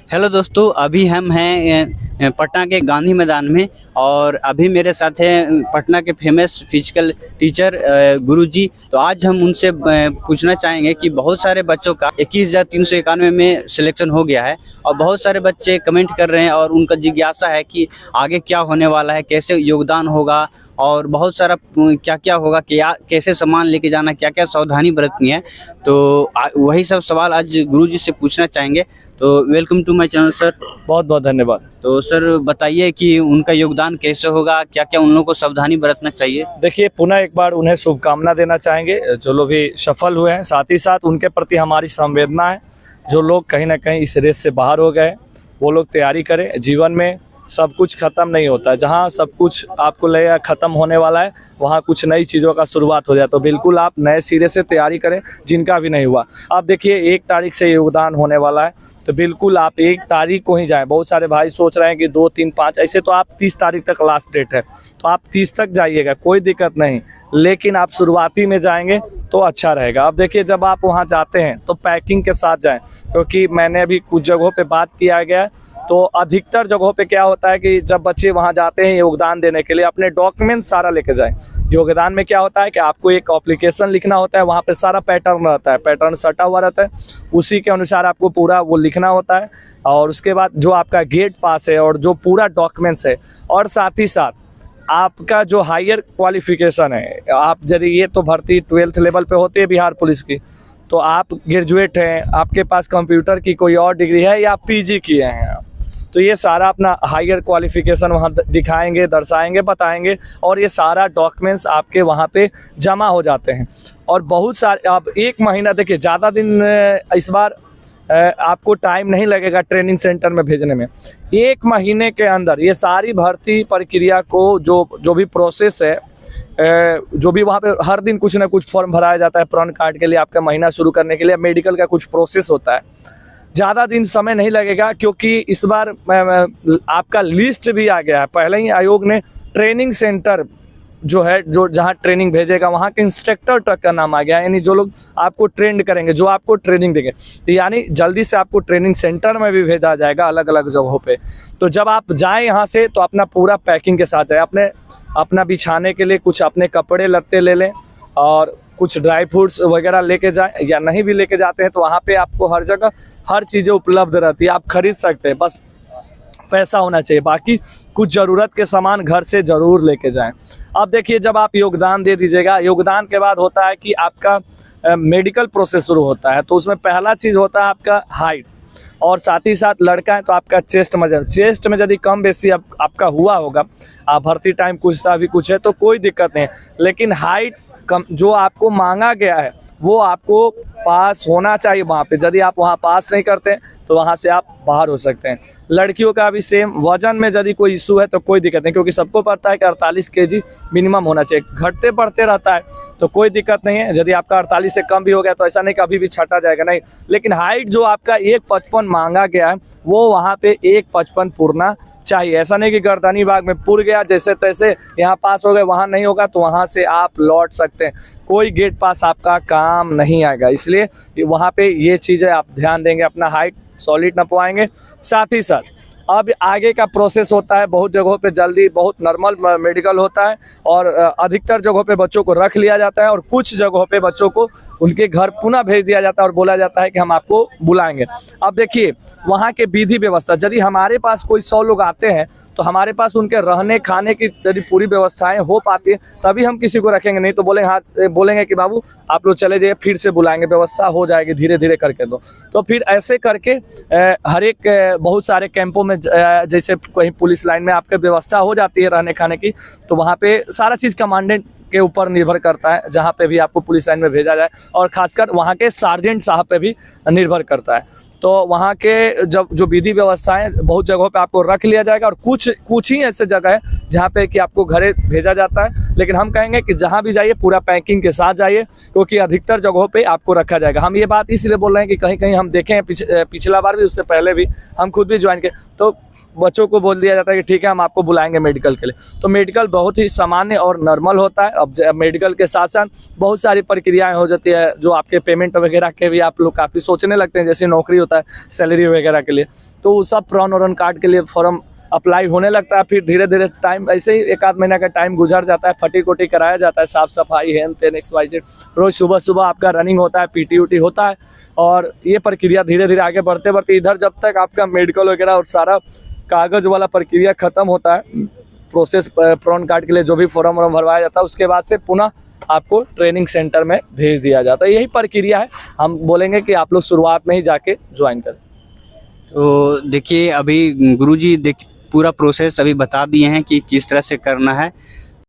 Hello दोस्तों, अभी हम हैं पटना के गांधी मैदान में और अभी मेरे साथ हैं पटना के फेमस फिजिकल टीचर गुरुजी। तो आज हम उनसे पूछना चाहेंगे कि बहुत सारे बच्चों का 21,391 में सिलेक्शन हो गया है और बहुत सारे बच्चे कमेंट कर रहे हैं और उनका जिज्ञासा है कि आगे क्या होने वाला है, कैसे योगदान होगा और बहुत सारा क्या क्या होगा, क्या कैसे सामान लेके जाना, क्या क्या सावधानी बरतनी है। तो वही सब सवाल आज गुरुजी से पूछना चाहेंगे। तो welcome to my channel sir. बहुत बहुत धन्यवाद। तो सर बताइए कि उनका योगदान कैसे होगा, क्या क्या उन लोगों को सावधानी बरतना चाहिए। देखिए, पुनः एक बार उन्हें शुभकामना देना चाहेंगे जो लोग भी सफल हुए हैं। साथ ही साथ उनके प्रति हमारी संवेदना है। जो लोग कहीं ना कहीं इस रेस से बाहर हो गए वो लोग तैयारी करें। जीवन में सब कुछ खत्म नहीं होता है। जहाँ सब कुछ आपको लगेगा खत्म होने वाला है वहाँ कुछ नई चीज़ों का शुरुआत हो जाए। तो बिल्कुल आप नए सिरे से तैयारी करें जिनका भी नहीं हुआ। आप देखिए 1 तारीख से योगदान होने वाला है तो बिल्कुल आप 1 तारीख को ही जाएं। बहुत सारे भाई सोच रहे हैं कि 2, 3, 5 ऐसे, तो आप 30 तारीख तक लास्ट डेट है तो आप 30 तक जाइएगा, कोई दिक्कत नहीं। लेकिन आप शुरुआती में जाएंगे तो अच्छा रहेगा। अब देखिए, जब आप वहाँ जाते हैं तो पैकिंग के साथ जाएं, क्योंकि मैंने अभी कुछ जगहों पे बात किया गया तो अधिकतर जगहों पे क्या होता है कि जब बच्चे वहाँ जाते हैं योगदान देने के लिए अपने डॉक्यूमेंट सारा लेके जाएं। योगदान में क्या होता है कि आपको एक एप्लीकेशन लिखना होता है, वहाँ पे सारा पैटर्न रहता है, पैटर्न सटा हुआ रहता है, उसी के अनुसार आपको पूरा वो लिखना होता है। और उसके बाद जो आपका गेट पास है और जो पूरा डॉक्यूमेंट्स है, और साथ ही साथ आपका जो हायर क्वालिफिकेशन है, आप यदि ये तो भर्ती 12th लेवल पे होती है बिहार पुलिस की, तो आप ग्रेजुएट हैं, आपके पास कंप्यूटर की कोई और डिग्री है या पीजी किए हैं आप, तो ये सारा अपना हायर क्वालिफिकेशन वहाँ दिखाएंगे, दर्शाएंगे, बताएंगे और ये सारा डॉक्यूमेंट्स आपके वहाँ पे जमा हो जाते हैं। और बहुत सारे आप 1 महीना, देखिए ज़्यादा दिन इस बार आपको टाइम नहीं लगेगा ट्रेनिंग सेंटर में भेजने में। 1 महीने के अंदर ये सारी भर्ती प्रक्रिया को जो भी प्रोसेस है, जो भी वहाँ पे हर दिन कुछ ना कुछ फॉर्म भराया जाता है पैन कार्ड के लिए, आपका महीना शुरू करने के लिए मेडिकल का कुछ प्रोसेस होता है। ज़्यादा दिन समय नहीं लगेगा क्योंकि इस बार आपका लिस्ट भी आ गया है। पहले ही आयोग ने ट्रेनिंग सेंटर जो है, जो जहाँ ट्रेनिंग भेजेगा वहाँ के इंस्ट्रक्टर तक का नाम आ गया, यानी जो लोग आपको ट्रेंड करेंगे, जो आपको ट्रेनिंग देंगे। तो यानी जल्दी से आपको ट्रेनिंग सेंटर में भी भेजा जाएगा अलग अलग जगहों पे। तो जब आप जाएं यहाँ से तो अपना पूरा पैकिंग के साथ जाए। अपना बिछाने के लिए कुछ अपने कपड़े लत्ते ले लें और कुछ ड्राई फ्रूट्स वगैरह लेके जाएं, या नहीं भी लेके जाते हैं तो वहाँ पे आपको हर जगह हर चीज़ें उपलब्ध रहती है, आप खरीद सकते हैं, बस पैसा होना चाहिए। बाकी कुछ ज़रूरत के सामान घर से ज़रूर लेके जाएं। अब देखिए, जब आप योगदान दे दीजिएगा, योगदान के बाद होता है कि आपका मेडिकल प्रोसेस शुरू होता है। तो उसमें पहला चीज़ होता है आपका हाइट, और साथ ही साथ लड़का है तो आपका चेस्ट में यदि कम बेसी आपका हुआ होगा, आप भर्ती टाइम कुछ सा भी कुछ है तो कोई दिक्कत नहीं, लेकिन हाइट कम जो आपको मांगा गया है वो आपको पास होना चाहिए वहाँ पे। यदि आप वहाँ पास नहीं करते तो वहाँ से आप बाहर हो सकते हैं। लड़कियों का भी सेम, वजन में यदि कोई इशू है तो कोई दिक्कत नहीं, क्योंकि सबको पता है कि 48 kg मिनिमम होना चाहिए। घटते बढ़ते रहता है तो कोई दिक्कत नहीं है। यदि आपका 48 से कम भी हो गया तो ऐसा नहीं कि अभी भी छटा जाएगा, नहीं। लेकिन हाइट जो आपका 1.55 मांगा गया है वो वहाँ पे 1.55 पुरना चाहिए। ऐसा नहीं कि गर्दनी भाग में पुर गया जैसे तैसे यहाँ पास हो गए, वहाँ नहीं होगा तो वहाँ से आप लौट सकते हैं। कोई गेट पास आपका काम नहीं आएगा, इसलिए वहाँ पे ये चीज़ें आप ध्यान देंगे, अपना हाइट सॉलिड नपवाएंगे। साथ ही साथ अब आगे का प्रोसेस होता है, बहुत जगहों पे जल्दी बहुत नॉर्मल मेडिकल होता है और अधिकतर जगहों पे बच्चों को रख लिया जाता है और कुछ जगहों पे बच्चों को उनके घर पुनः भेज दिया जाता है और बोला जाता है कि हम आपको बुलाएंगे। अब देखिए, वहाँ के विधि व्यवस्था, यदि हमारे पास कोई 100 लोग आते हैं तो हमारे पास उनके रहने खाने की यदि पूरी व्यवस्थाएं हो पाती है तभी हम किसी को रखेंगे, नहीं तो बोलेंगे कि बाबू आप लोग चले जाइए, फिर से बुलाएंगे, व्यवस्था हो जाएगी धीरे धीरे करके। तो फिर ऐसे करके हर एक बहुत सारे कैंपों में, जैसे कहीं पुलिस लाइन में आपकी व्यवस्था हो जाती है रहने खाने की, तो वहाँ पे सारा चीज़ कमांडेंट के ऊपर निर्भर करता है जहाँ पे भी आपको पुलिस लाइन में भेजा जाए, और खासकर वहाँ के सार्जेंट साहब पे भी निर्भर करता है। तो वहाँ के जो विधि व्यवस्थाएं बहुत जगहों पे आपको रख लिया जाएगा, और कुछ ही ऐसे जगह है जहाँ पे कि आपको घरे भेजा जाता है। लेकिन हम कहेंगे कि जहाँ भी जाइए पूरा पैकिंग के साथ जाइए, क्योंकि अधिकतर जगहों पे आपको रखा जाएगा। हम ये बात इसलिए बोल रहे हैं कि कहीं कहीं हम देखें पिछला बार भी, उससे पहले भी हम खुद भी ज्वाइन किए, तो बच्चों को बोल दिया जाता है कि ठीक है हम आपको बुलाएंगे मेडिकल के लिए। तो मेडिकल बहुत ही सामान्य और नॉर्मल होता है। अब मेडिकल के साथ साथ बहुत सारी प्रक्रियाएं हो जाती है, जो आपके पेमेंट वगैरह के भी आप लोग काफ़ी सोचने लगते हैं, जैसे नौकरी होता है होता है सैलरी वगैरह के लिए, तो वो सब प्रॉन और कार्ड के लिए फॉर्म अप्लाई होने लगता है। फिर धीरे धीरे टाइम ऐसे ही 1 आध महीना का टाइम गुजर जाता है, फटी कोटी कराया जाता है, साफ सफाई हेन तेन XYZ, रोज सुबह सुबह आपका रनिंग होता है, PT उटी होता है। और ये प्रक्रिया धीरे धीरे आगे बढ़ते बढ़ते इधर जब तक आपका मेडिकल वगैरह और सारा कागज वाला प्रक्रिया खत्म होता है, प्रोसेस प्रॉन कार्ड के लिए जो भी फॉर्म वॉर्म भरवाया जाता है, उसके बाद से पुनः आपको ट्रेनिंग सेंटर में भेज दिया जाता है। यही प्रक्रिया है, हम बोलेंगे कि आप लोग शुरुआत में ही जाके ज्वाइन करें। तो देखिए अभी गुरुजी पूरा प्रोसेस अभी बता दिए हैं कि किस तरह से करना है।